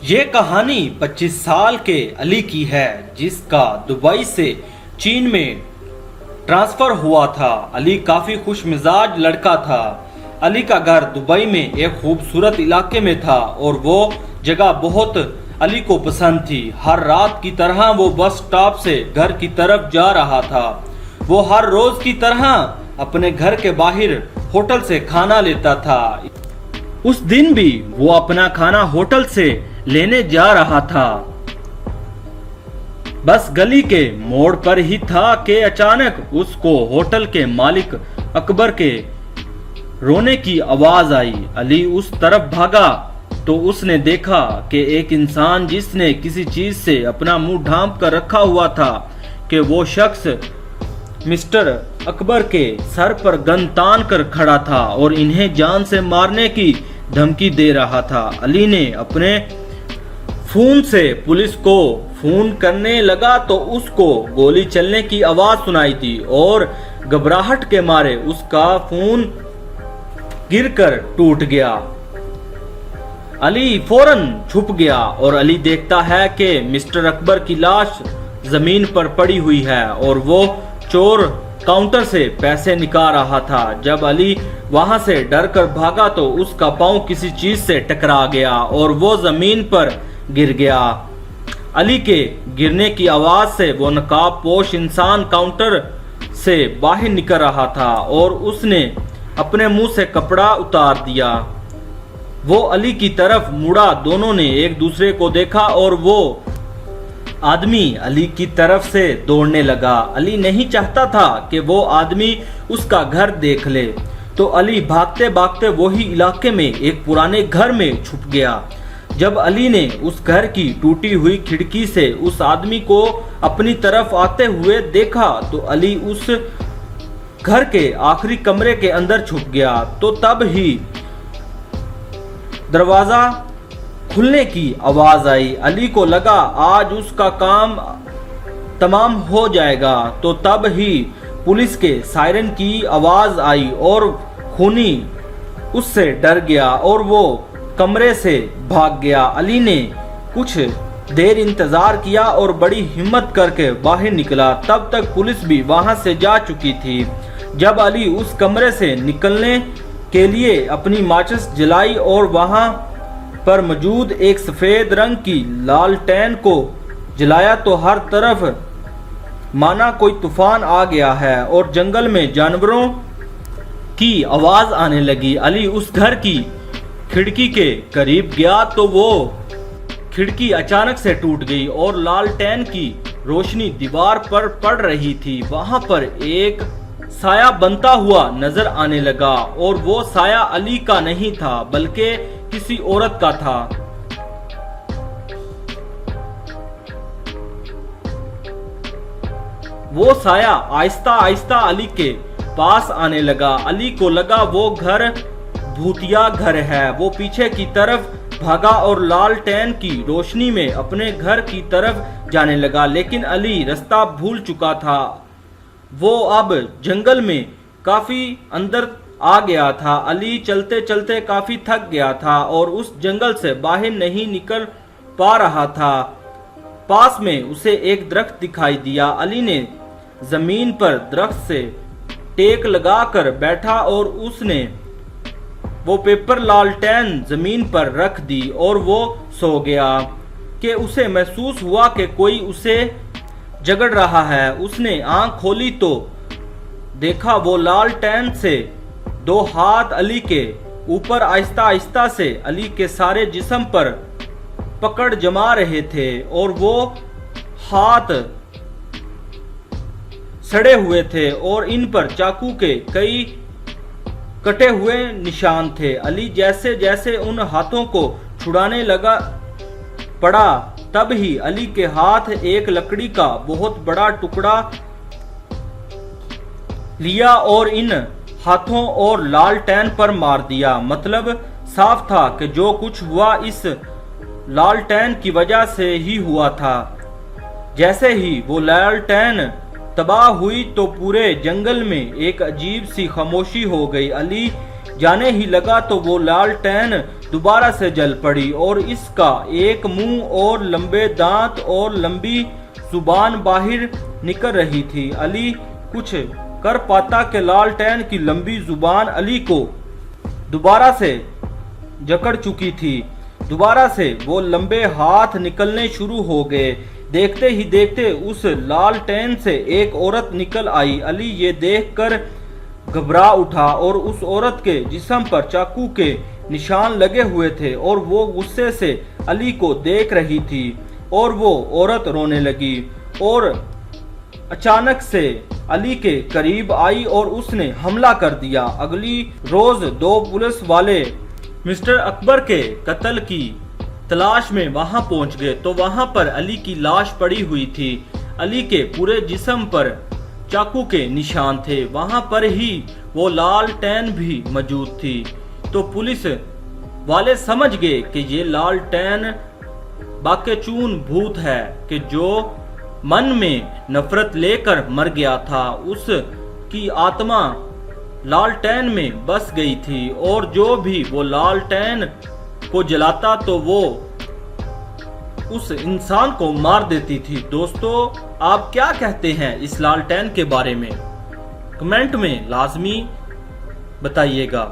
یہ کہانی 25 سال کے علی کی ہے جس کا دبئی سے چین میں ٹرانسفر ہوا تھا۔ علی کافی خوش مزاج لڑکا تھا۔ علی کا گھر دبئی میں ایک خوبصورت علاقے میں تھا اور وہ جگہ بہت علی کو پسند تھی۔ ہر رات کی طرح وہ بس سٹاپ سے گھر کی طرف جا رہا تھا۔ وہ ہر روز کی طرح اپنے گھر کے باہر ہوٹل سے کھانا لیتا تھا۔ اس دن بھی وہ اپنا کھانا ہوٹل سے لینے جا رہا تھا۔ بس گلی کے موڑ پر ہی تھا کہ اچانک اس کو ہوٹل کے مالک اکبر کے رونے کی آواز آئی۔ علی اس طرف بھاگا تو اس نے دیکھا کہ ایک انسان جس نے کسی چیز سے اپنا منہ ڈھانپ کر رکھا ہوا تھا کہ وہ شخص مسٹر اکبر کے سر پر گن تان کر کھڑا تھا اور انہیں جان سے مارنے کی دھمکی دے رہا تھا۔ علی نے اپنے فون سے پولیس کو فون کرنے لگا تو اس کو گولی چلنے کی آواز سنائی دی اور گھبراہٹ کے مارے اس کا فون گر کر ٹوٹ گیا۔ علی فوراً چھپ گیا اور علی دیکھتا ہے کہ مسٹر اکبر کی لاش زمین پر پڑی ہوئی ہے اور وہ چور کاؤنٹر سے پیسے نکال رہا تھا۔ جب علی وہاں سے ڈر کر بھاگا تو اس کا پاؤں کسی چیز سے ٹکرا گیا اور وہ زمین پر گر گیا۔ علی کے گرنے کی آواز سے وہ نقاب پوش انسان کاؤنٹر سے باہر نکل رہا تھا اور اس نے اپنے منہ سے کپڑا اتار دیا۔ وہ علی کی طرف مڑا، دونوں نے ایک دوسرے کو دیکھا اور وہ آدمی علی کی طرف سے دوڑنے لگا۔ علی نہیں چاہتا تھا کہ وہ آدمی اس کا گھر دیکھ لے، تو علی بھاگتے بھاگتے وہی علاقے میں ایک پرانے گھر میں چھپ گیا۔ جب علی نے اس گھر کی ٹوٹی ہوئی کھڑکی سے اس آدمی کو اپنی طرف آتے ہوئے دیکھا تو علی اس گھر کے آخری کمرے کے اندر چھپ گیا۔ تو تب ہی دروازہ کھلنے کی آواز آئی۔ علی کو لگا آج اس کا کام تمام ہو جائے گا، تو تب ہی پولیس کے سائرن کی آواز آئی اور خونی اس سے ڈر گیا اور وہ کمرے سے بھاگ گیا۔ علی نے کچھ دیر انتظار کیا اور بڑی ہمت کر کے باہر نکلا، تب تک پولیس بھی وہاں سے جا چکی تھی۔ جب علی اس کمرے سے نکلنے کے لیے اپنی ماچس جلائی اور وہاں پر موجود ایک سفید رنگ کی لالٹین کو جلایا تو ہر طرف مانا کوئی طوفان آ گیا ہے اور جنگل میں جانوروں کی آواز آنے لگی۔ علی اس گھر کی کھڑکی کے قریب گیا تو وہ کھڑکی اچانک سے ٹوٹ گئی اور لالٹین کی روشنی دیوار پر پڑ رہی تھی۔ وہاں پر ایک سایہ بنتا ہوا نظر آنے لگا اور وہ سایہ علی کا نہیں تھا بلکہ کسی عورت کا تھا۔ وہ سایہ آہستہ آہستہ علی کے پاس آنے لگا۔ علی کو لگا وہ گھر بھوتیا گھر ہے۔ وہ پیچھے کی طرف بھاگا اور لالٹین کی روشنی میں اپنے گھر کی طرف جانے لگا، لیکن علی راستہ بھول چکا تھا۔ وہ اب جنگل میں کافی اندر آ گیا تھا۔ علی چلتے چلتے کافی تھک گیا تھا اور اس جنگل سے باہر نہیں نکل پا رہا تھا۔ پاس میں اسے ایک درخت دکھائی دیا۔ علی نے زمین پر درخت سے ٹیک لگا کر بیٹھا اور اس نے وہ پیپر لالٹین زمین پر رکھ دی اور وہ سو گیا کہ اسے محسوس ہوا کہ کوئی اسے جگڑ رہا ہے۔ اس نے آنکھ کھولی تو دیکھا وہ لالٹین سے دو ہاتھ علی کے اوپر آہستہ آہستہ سے علی کے سارے جسم پر پکڑ جما رہے تھے اور وہ ہاتھ سڑے ہوئے تھے اور ان پر چاقو کے کئی کٹے ہوئے نشان تھے۔ علی جیسے جیسے ان ہاتھوں کو چھڑانے لگا پڑا، تب ہی علی کے ہاتھ ایک لکڑی کا بہت بڑا ٹکڑا لیا اور ان ہاتھوں اور لالٹین پر مار دیا۔ مطلب صاف تھا کہ جو کچھ ہوا اس لالٹین کی وجہ سے ہی ہوا تھا۔ جیسے ہی وہ لالٹین تباہ ہوئی تو پورے جنگل میں ایک عجیب سی خاموشی ہو گئی۔ علی جانے ہی لگا تو وہ لالٹین دوبارہ سے جل پڑی اور اس کا ایک منہ اور لمبے دانت اور لمبی زبان باہر نکل رہی تھی۔ علی کچھ کر پاتا کہ لالٹین کی لمبی زبان علی کو دوبارہ سے جکڑ چکی تھی۔ دوبارہ سے وہ لمبے ہاتھ نکلنے شروع ہو گئے۔ دیکھتے ہی دیکھتے اس لالٹین سے ایک عورت نکل آئی۔ علی یہ دیکھ کر گھبرا اٹھا اور اس عورت کے جسم پر چاقو کے نشان لگے ہوئے تھے اور وہ غصے سے علی کو دیکھ رہی تھی اور وہ عورت رونے لگی اور اچانک سے علی کے قریب آئی اور اس نے حملہ کر دیا۔ اگلی روز دو پولیس والے مسٹر اکبر کے قتل کی تلاش میں وہاں پہنچ گئے تو وہاں پر علی کی لاش پڑی ہوئی تھی۔ علی کے پورے جسم پر چاقو کے نشان تھے، وہاں پر ہی وہ لالٹین بھی موجود تھی۔ تو پولیس والے سمجھ گئے کہ یہ لالٹین باقیچون بھوت ہے کہ جو من میں نفرت لے کر مر گیا تھا، اس کی آتما لالٹین میں بس گئی تھی اور جو بھی وہ لالٹین کو جلاتا تو وہ اس انسان کو مار دیتی تھی۔ دوستو، آپ کیا کہتے ہیں اس لالٹین کے بارے میں؟ کمنٹ میں لازمی بتائیے گا۔